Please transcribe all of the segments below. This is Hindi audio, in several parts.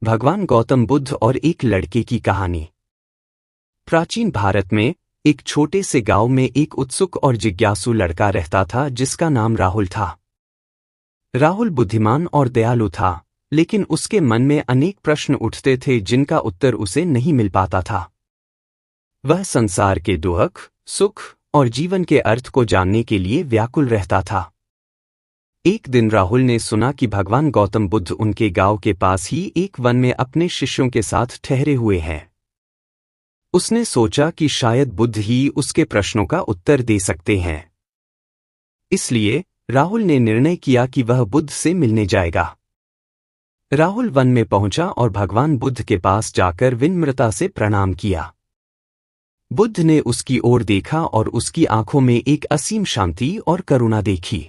भगवान गौतम बुद्ध और एक लड़के की कहानी। प्राचीन भारत में एक छोटे से गांव में एक उत्सुक और जिज्ञासु लड़का रहता था जिसका नाम राहुल था। राहुल बुद्धिमान और दयालु था, लेकिन उसके मन में अनेक प्रश्न उठते थे जिनका उत्तर उसे नहीं मिल पाता था। वह संसार के दुख, सुख और जीवन के अर्थ को जानने के लिए व्याकुल रहता था। एक दिन राहुल ने सुना कि भगवान गौतम बुद्ध उनके गांव के पास ही एक वन में अपने शिष्यों के साथ ठहरे हुए हैं। उसने सोचा कि शायद बुद्ध ही उसके प्रश्नों का उत्तर दे सकते हैं। इसलिए राहुल ने निर्णय किया कि वह बुद्ध से मिलने जाएगा। राहुल वन में पहुंचा और भगवान बुद्ध के पास जाकर विनम्रता से प्रणाम किया। बुद्ध ने उसकी ओर देखा और उसकी आंखों में एक असीम शांति और करुणा देखी।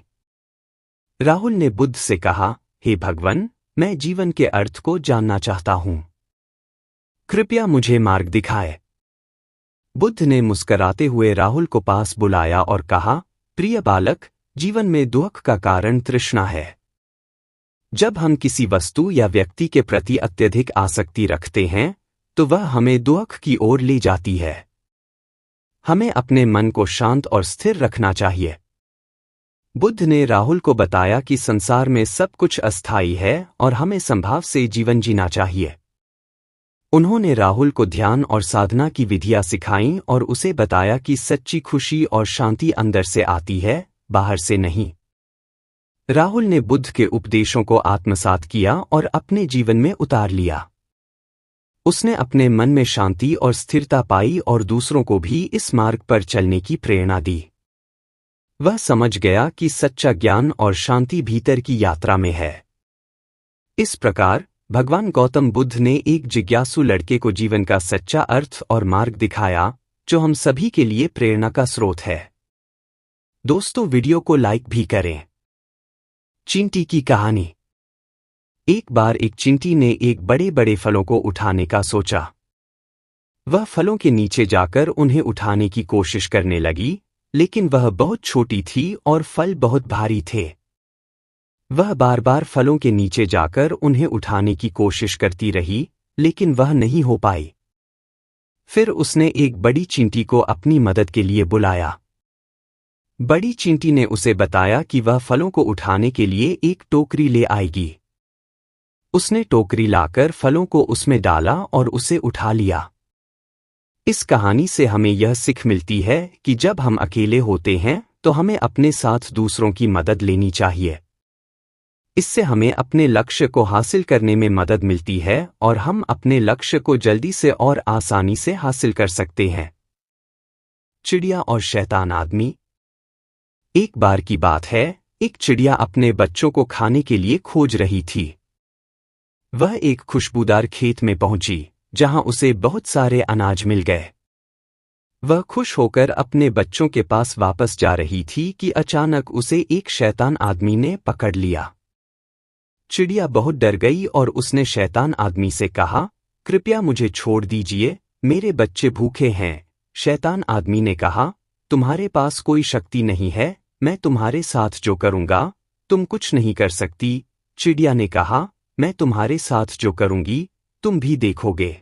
राहुल ने बुद्ध से कहा, हे भगवान, मैं जीवन के अर्थ को जानना चाहता हूं। कृपया मुझे मार्ग दिखाए। बुद्ध ने मुस्कराते हुए राहुल को पास बुलाया और कहा, प्रिय बालक, जीवन में दुख का कारण तृष्णा है। जब हम किसी वस्तु या व्यक्ति के प्रति अत्यधिक आसक्ति रखते हैं, तो वह हमें दुख की ओर ले जाती है। हमें अपने मन को शांत और स्थिर रखना चाहिए। बुद्ध ने राहुल को बताया कि संसार में सब कुछ अस्थायी है और हमें संभाव से जीवन जीना चाहिए। उन्होंने राहुल को ध्यान और साधना की विधियां सिखाईं और उसे बताया कि सच्ची खुशी और शांति अंदर से आती है, बाहर से नहीं। राहुल ने बुद्ध के उपदेशों को आत्मसात किया और अपने जीवन में उतार लिया। उसने अपने मन में शांति और स्थिरता पाई और दूसरों को भी इस मार्ग पर चलने की प्रेरणा दी। वह समझ गया कि सच्चा ज्ञान और शांति भीतर की यात्रा में है। इस प्रकार भगवान गौतम बुद्ध ने एक जिज्ञासु लड़के को जीवन का सच्चा अर्थ और मार्ग दिखाया, जो हम सभी के लिए प्रेरणा का स्रोत है। दोस्तों, वीडियो को लाइक भी करें। चींटी की कहानी। एक बार एक चींटी ने एक बड़े बड़े फलों को उठाने का सोचा। वह फलों के नीचे जाकर उन्हें उठाने की कोशिश करने लगी, लेकिन वह बहुत छोटी थी और फल बहुत भारी थे। वह बार बार फलों के नीचे जाकर उन्हें उठाने की कोशिश करती रही, लेकिन वह नहीं हो पाई। फिर उसने एक बड़ी चींटी को अपनी मदद के लिए बुलाया। बड़ी चींटी ने उसे बताया कि वह फलों को उठाने के लिए एक टोकरी ले आएगी। उसने टोकरी लाकर फलों को उसमें डाला और उसे उठा लिया। इस कहानी से हमें यह सीख मिलती है कि जब हम अकेले होते हैं तो हमें अपने साथ दूसरों की मदद लेनी चाहिए। इससे हमें अपने लक्ष्य को हासिल करने में मदद मिलती है और हम अपने लक्ष्य को जल्दी से और आसानी से हासिल कर सकते हैं। चिड़िया और शैतान आदमी। एक बार की बात है, एक चिड़िया अपने बच्चों को खाने के लिए खोज रही थी। वह एक खुशबूदार खेत में पहुंची, जहां उसे बहुत सारे अनाज मिल गए। वह खुश होकर अपने बच्चों के पास वापस जा रही थी कि अचानक उसे एक शैतान आदमी ने पकड़ लिया। चिड़िया बहुत डर गई और उसने शैतान आदमी से कहा, कृपया मुझे छोड़ दीजिए, मेरे बच्चे भूखे हैं। शैतान आदमी ने कहा, तुम्हारे पास कोई शक्ति नहीं है, मैं तुम्हारे साथ जो करूंगा तुम कुछ नहीं कर सकती। चिड़िया ने कहा, मैं तुम्हारे साथ जो करूंगी तुम भी देखोगे।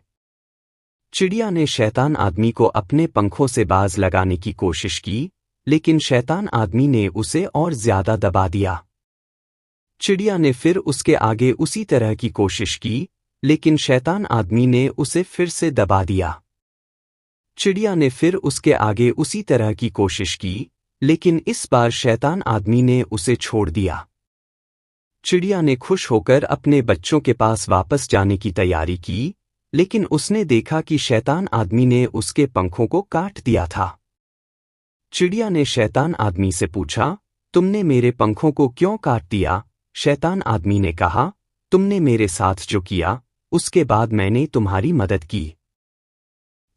चिड़िया ने शैतान आदमी को अपने पंखों से बाज लगाने की कोशिश की, लेकिन शैतान आदमी ने उसे और ज्यादा दबा दिया। चिड़िया ने फिर उसके आगे उसी तरह की कोशिश की, लेकिन शैतान आदमी ने उसे फिर से दबा दिया। चिड़िया ने फिर उसके आगे उसी तरह की कोशिश की, लेकिन इस बार शैतान आदमी ने उसे छोड़ दिया। चिड़िया ने खुश होकर अपने बच्चों के पास वापस जाने की तैयारी की, लेकिन उसने देखा कि शैतान आदमी ने उसके पंखों को काट दिया था। चिड़िया ने शैतान आदमी से पूछा, तुमने मेरे पंखों को क्यों काट दिया? शैतान आदमी ने कहा, तुमने मेरे साथ जो किया, उसके बाद मैंने तुम्हारी मदद की।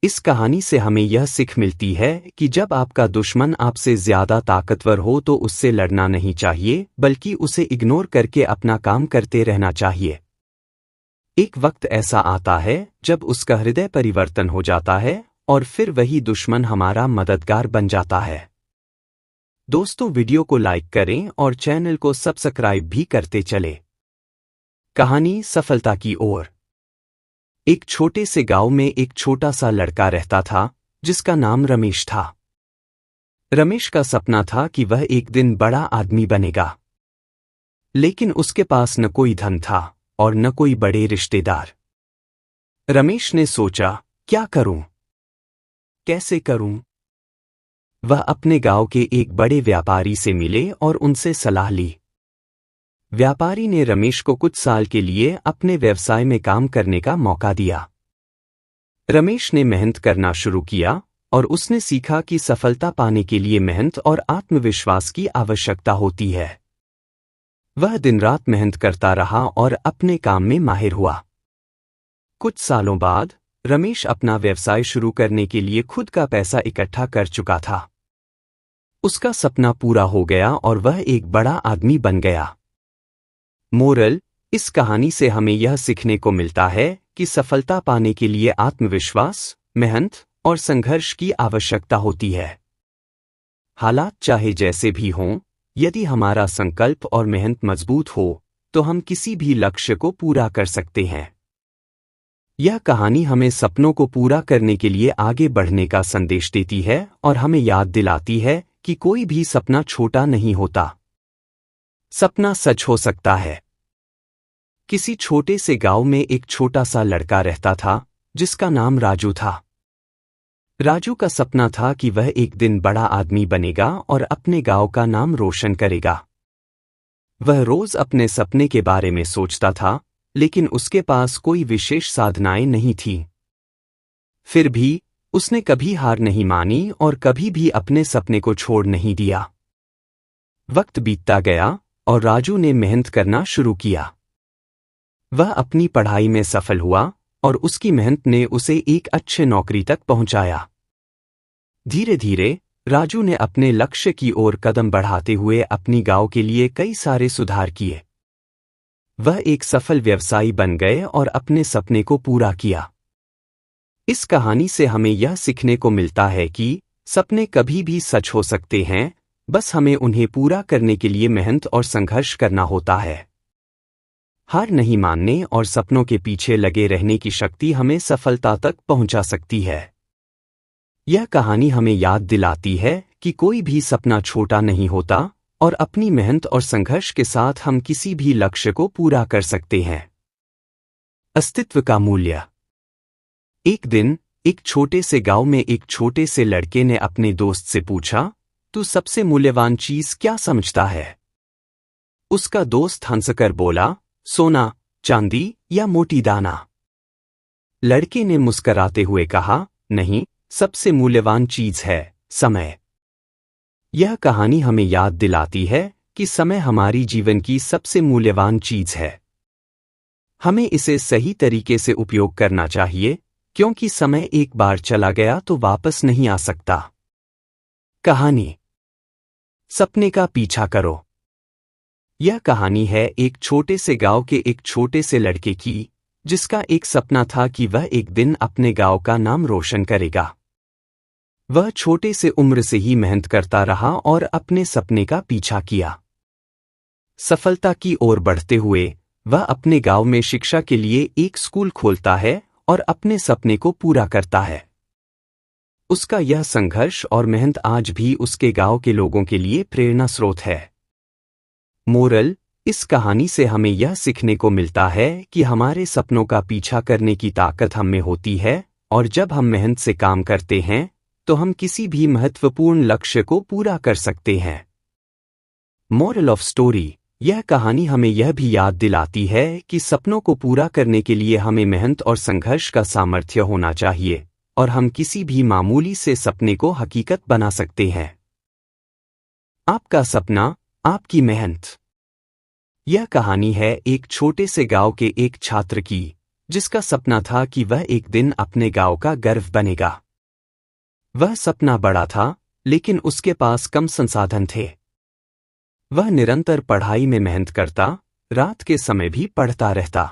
इस कहानी से हमें यह सीख मिलती है कि जब आपका दुश्मन आपसे ज्यादा ताकतवर हो तो उससे लड़ना नहीं चाहिए, बल्कि उसे इग्नोर करके अपना काम करते रहना चाहिए। एक वक्त ऐसा आता है जब उसका हृदय परिवर्तन हो जाता है और फिर वही दुश्मन हमारा मददगार बन जाता है। दोस्तों, वीडियो को लाइक करें और चैनल को सब्सक्राइब भी करते चले। कहानी सफलता की ओर। एक छोटे से गांव में एक छोटा सा लड़का रहता था जिसका नाम रमेश था। रमेश का सपना था कि वह एक दिन बड़ा आदमी बनेगा, लेकिन उसके पास न कोई धन था और न कोई बड़े रिश्तेदार। रमेश ने सोचा, क्या करूं, कैसे करूं? वह अपने गांव के एक बड़े व्यापारी से मिले और उनसे सलाह ली। व्यापारी ने रमेश को कुछ साल के लिए अपने व्यवसाय में काम करने का मौका दिया। रमेश ने मेहनत करना शुरू किया और उसने सीखा कि सफलता पाने के लिए मेहनत और आत्मविश्वास की आवश्यकता होती है। वह दिन रात मेहनत करता रहा और अपने काम में माहिर हुआ। कुछ सालों बाद रमेश अपना व्यवसाय शुरू करने के लिए खुद का पैसा इकट्ठा कर चुका था। उसका सपना पूरा हो गया और वह एक बड़ा आदमी बन गया। मोरल: इस कहानी से हमें यह सीखने को मिलता है कि सफलता पाने के लिए आत्मविश्वास, मेहनत और संघर्ष की आवश्यकता होती है। हालात चाहे जैसे भी हों, यदि हमारा संकल्प और मेहनत मजबूत हो तो हम किसी भी लक्ष्य को पूरा कर सकते हैं। यह कहानी हमें सपनों को पूरा करने के लिए आगे बढ़ने का संदेश देती है और हमें याद दिलाती है कि कोई भी सपना छोटा नहीं होता। सपना सच हो सकता है। किसी छोटे से गांव में एक छोटा सा लड़का रहता था जिसका नाम राजू था। राजू का सपना था कि वह एक दिन बड़ा आदमी बनेगा और अपने गांव का नाम रोशन करेगा। वह रोज अपने सपने के बारे में सोचता था, लेकिन उसके पास कोई विशेष साधनाएं नहीं थीं। फिर भी उसने कभी हार नहीं मानी और कभी भी अपने सपने को छोड़ नहीं दिया। वक्त बीतता गया और राजू ने मेहनत करना शुरू किया। वह अपनी पढ़ाई में सफल हुआ और उसकी मेहनत ने उसे एक अच्छे नौकरी तक पहुंचाया। धीरे धीरे राजू ने अपने लक्ष्य की ओर कदम बढ़ाते हुए अपनी गांव के लिए कई सारे सुधार किए। वह एक सफल व्यवसायी बन गए और अपने सपने को पूरा किया। इस कहानी से हमें यह सीखने को मिलता है कि सपने कभी भी सच हो सकते हैं, बस हमें उन्हें पूरा करने के लिए मेहनत और संघर्ष करना होता है। हार नहीं मानने और सपनों के पीछे लगे रहने की शक्ति हमें सफलता तक पहुंचा सकती है। यह कहानी हमें याद दिलाती है कि कोई भी सपना छोटा नहीं होता और अपनी मेहनत और संघर्ष के साथ हम किसी भी लक्ष्य को पूरा कर सकते हैं। अस्तित्व का मूल्य। एक दिन एक छोटे से गांव में एक छोटे से लड़के ने अपने दोस्त से पूछा, तू सबसे मूल्यवान चीज क्या समझता है? उसका दोस्त हंसकर बोला, सोना, चांदी या मोटी दाना। लड़के ने मुस्कराते हुए कहा, नहीं, सबसे मूल्यवान चीज है समय। यह कहानी हमें याद दिलाती है कि समय हमारी जीवन की सबसे मूल्यवान चीज है। हमें इसे सही तरीके से उपयोग करना चाहिए, क्योंकि समय एक बार चला गया तो वापस नहीं आ सकता। कहानी: सपने का पीछा करो। यह कहानी है एक छोटे से गांव के एक छोटे से लड़के की, जिसका एक सपना था कि वह एक दिन अपने गांव का नाम रोशन करेगा। वह छोटे से उम्र से ही मेहनत करता रहा और अपने सपने का पीछा किया। सफलता की ओर बढ़ते हुए वह अपने गांव में शिक्षा के लिए एक स्कूल खोलता है और अपने सपने को पूरा करता है। उसका यह संघर्ष और मेहनत आज भी उसके गांव के लोगों के लिए प्रेरणा स्रोत है। मोरल: इस कहानी से हमें यह सीखने को मिलता है कि हमारे सपनों का पीछा करने की ताकत हम में होती है और जब हम मेहनत से काम करते हैं तो हम किसी भी महत्वपूर्ण लक्ष्य को पूरा कर सकते हैं। मोरल ऑफ स्टोरी: यह कहानी हमें यह भी याद दिलाती है कि सपनों को पूरा करने के लिए हमें मेहनत और संघर्ष का सामर्थ्य होना चाहिए और हम किसी भी मामूली से सपने को हकीकत बना सकते हैं। आपका सपना, आपकी मेहनत। यह कहानी है एक छोटे से गांव के एक छात्र की, जिसका सपना था कि वह एक दिन अपने गांव का गर्व बनेगा। वह सपना बड़ा था, लेकिन उसके पास कम संसाधन थे। वह निरंतर पढ़ाई में मेहनत करता, रात के समय भी पढ़ता रहता।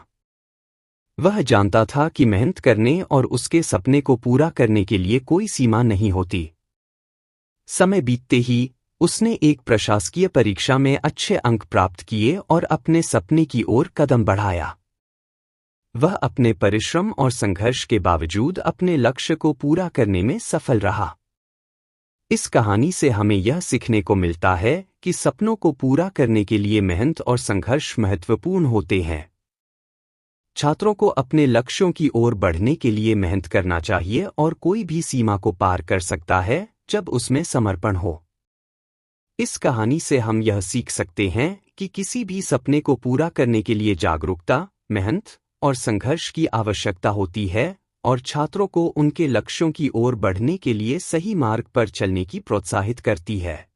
वह जानता था कि मेहनत करने और उसके सपने को पूरा करने के लिए कोई सीमा नहीं होती। समय बीतते ही उसने एक प्रशासकीय परीक्षा में अच्छे अंक प्राप्त किए और अपने सपने की ओर कदम बढ़ाया। वह अपने परिश्रम और संघर्ष के बावजूद अपने लक्ष्य को पूरा करने में सफल रहा। इस कहानी से हमें यह सीखने को मिलता है कि सपनों को पूरा करने के लिए मेहनत और संघर्ष महत्वपूर्ण होते हैं। छात्रों को अपने लक्ष्यों की ओर बढ़ने के लिए मेहनत करना चाहिए और कोई भी सीमा को पार कर सकता है जब उसमें समर्पण हो। इस कहानी से हम यह सीख सकते हैं कि किसी भी सपने को पूरा करने के लिए जागरूकता, मेहनत और संघर्ष की आवश्यकता होती है और छात्रों को उनके लक्ष्यों की ओर बढ़ने के लिए सही मार्ग पर चलने की प्रोत्साहित करती है।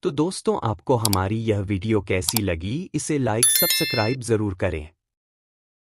तो दोस्तों, आपको हमारी यह वीडियो कैसी लगी? इसे लाइक सब्सक्राइब जरूर करें।